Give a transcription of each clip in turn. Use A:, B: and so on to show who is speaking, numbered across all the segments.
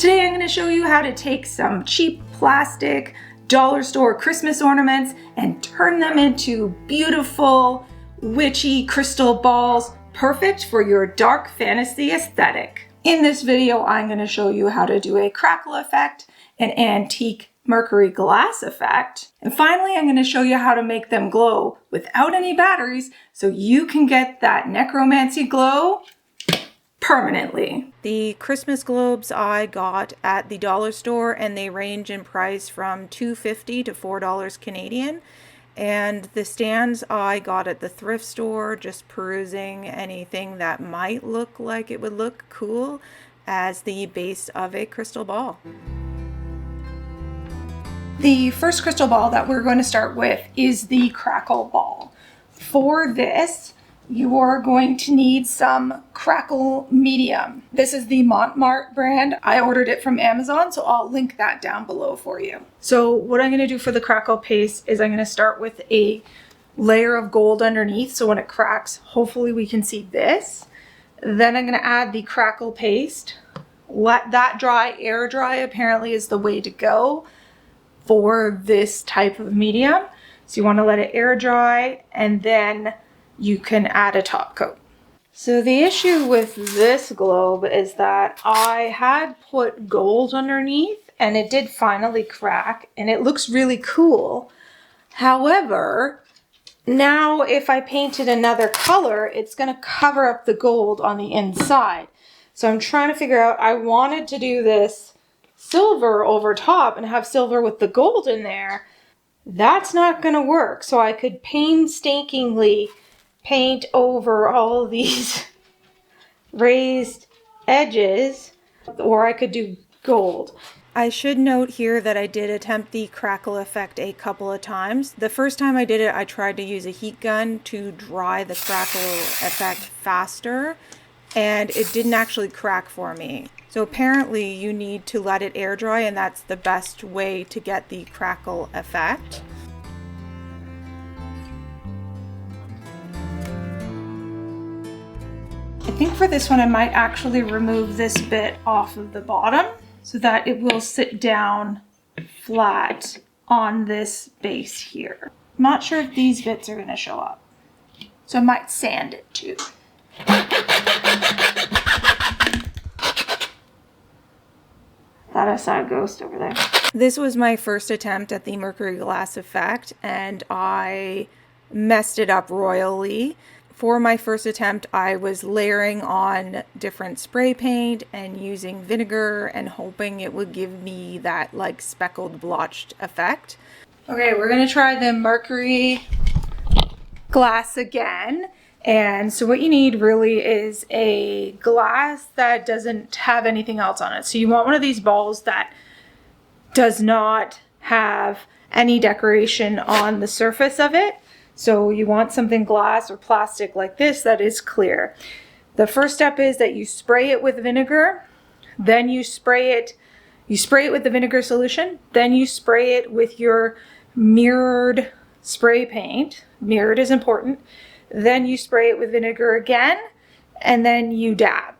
A: Today I'm going to show you how to take some cheap plastic dollar store Christmas ornaments and turn them into beautiful witchy crystal balls, perfect for your dark fantasy aesthetic. In this video, I'm going to show you how to do a crackle effect, an antique Mercury glass effect, and finally I'm going to show you how to make them glow without any batteries so you can get that necromancy glow permanently. The Christmas globes I got at the dollar store, and they range in price from $2.50 to $4 Canadian. And the stands I got at the thrift store, just perusing anything that might look like it would look cool as the base of a crystal ball. The first crystal ball that we're going to start with is the crackle ball. For this, you are going to need some crackle medium. This is the Montmartre brand. I ordered it from Amazon, so I'll link that down below for you. So what I'm going to do for the crackle paste is I'm going to start with a layer of gold underneath, so when it cracks, hopefully we can see this. Then I'm going to add the crackle paste. Let that dry, air dry apparently is the way to go for this type of medium. So you want to let it air dry, and then you can add a top coat. So the issue with this globe is that I had put gold underneath and it did finally crack and it looks really cool. However, now if I painted another color, it's going to cover up the gold on the inside. So I'm trying to figure out, I wanted to do this silver over top and have silver with the gold in there. That's not going to work. So I could painstakingly paint over all of these raised edges, or I could do gold. I should note here that I did attempt the crackle effect a couple of times. The first time I did it, I tried to use a heat gun to dry the crackle effect faster, and it didn't actually crack for me. So apparently you need to let it air dry, and that's the best way to get the crackle effect. I think for this one I might actually remove this bit off of the bottom so that it will sit down flat on this base here. I'm not sure if these bits are going to show up, so I might sand it too. Thought I saw a ghost over there. This was my first attempt at the Mercury glass effect, and I messed it up royally. For my first attempt, I was layering on different spray paint and using vinegar and hoping it would give me that like speckled blotched effect. Okay, we're gonna try the Mercury glass again. And so what you need really is a glass that doesn't have anything else on it. So you want one of these balls that does not have any decoration on the surface of it. So you want something glass or plastic like this that is clear. The first step is that you spray it with vinegar, then you spray it with the vinegar solution, then you spray it with your mirrored spray paint. Mirrored is important. Then you spray it with vinegar again, and then you dab.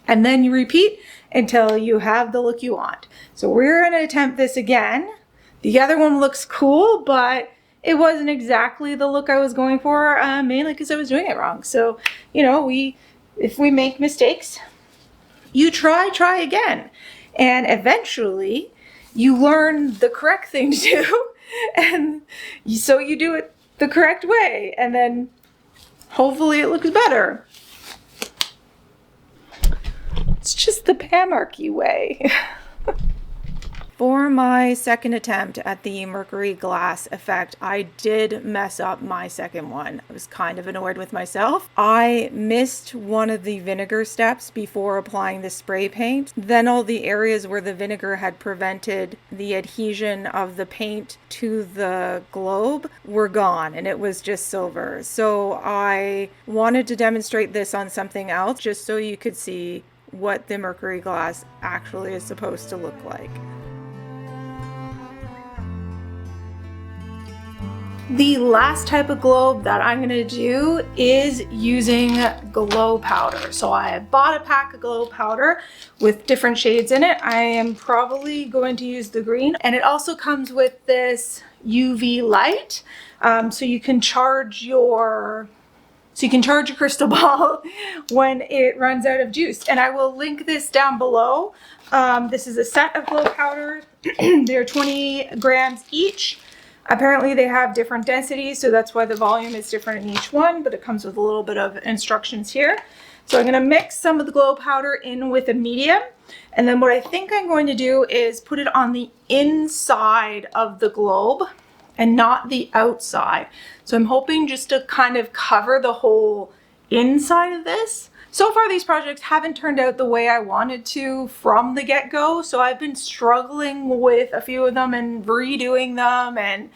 A: And then you repeat until you have the look you want. So we're gonna attempt this again. The other one looks cool, but it wasn't exactly the look I was going for, mainly because I was doing it wrong. So, you know, if we make mistakes, you try again. And eventually, you learn the correct thing to do, and so you do it the correct way, and then hopefully it looks better. It's just the Pamarchy way. For my second attempt at the Mercury glass effect, I did mess up my second one. I was kind of annoyed with myself. I missed one of the vinegar steps before applying the spray paint. Then all the areas where the vinegar had prevented the adhesion of the paint to the globe were gone, and it was just silver. So I wanted to demonstrate this on something else just so you could see what the Mercury glass actually is supposed to look like. The last type of globe that I'm gonna do is using glow powder. So I bought a pack of glow powder with different shades in it. I am probably going to use the green, and it also comes with this UV light, so you can charge your crystal ball when it runs out of juice. And I will link this down below. This is a set of glow powder. They're 20 grams each. Apparently they have different densities, so that's why the volume is different in each one, but it comes with a little bit of instructions here. So I'm gonna mix some of the glow powder in with a medium, and then what I think I'm going to do is put it on the inside of the globe and not the outside. So I'm hoping just to kind of cover the whole inside of this. So far, these projects haven't turned out the way I wanted to from the get-go, so I've been struggling with a few of them and redoing them and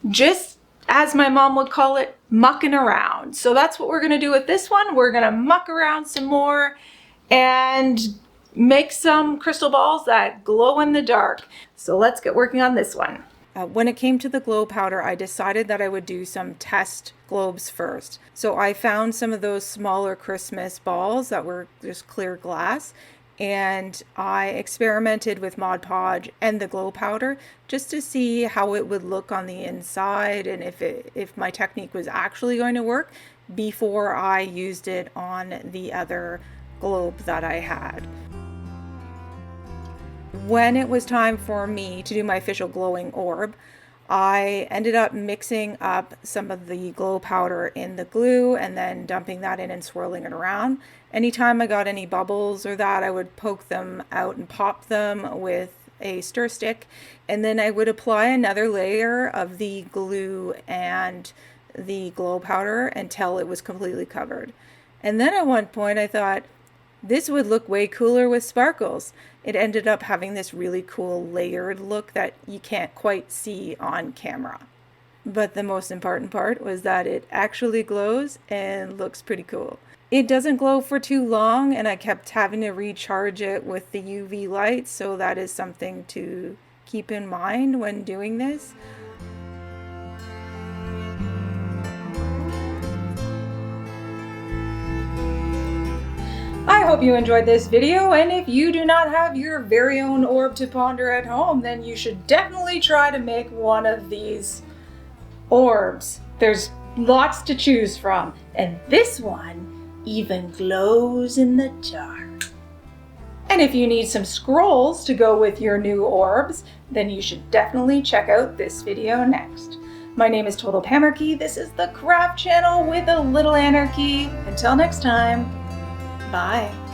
A: just, as my mom would call it, mucking around. So that's what we're gonna do with this one. We're gonna muck around some more and make some crystal balls that glow in the dark. So let's get working on this one. When it came to the glow powder, I decided that I would do some test globes first. So I found some of those smaller Christmas balls that were just clear glass, and I experimented with Mod Podge and the glow powder just to see how it would look on the inside and if my technique was actually going to work before I used it on the other globe that I had. When it was time for me to do my official glowing orb, I ended up mixing up some of the glow powder in the glue and then dumping that in and swirling it around. Anytime I got any bubbles or that, I would poke them out and pop them with a stir stick, and then I would apply another layer of the glue and the glow powder until it was completely covered. And then at one point I thought, this would look way cooler with sparkles. It ended up having this really cool layered look that you can't quite see on camera. But the most important part was that it actually glows and looks pretty cool. It doesn't glow for too long, and I kept having to recharge it with the UV light, so that is something to keep in mind when doing this. I hope you enjoyed this video, and if you do not have your very own orb to ponder at home, then you should definitely try to make one of these orbs. There's lots to choose from, and this one even glows in the dark. And if you need some scrolls to go with your new orbs, then you should definitely check out this video next. My name is Total Pamarchy. This is the craft channel with a little anarchy. Until next time. Bye.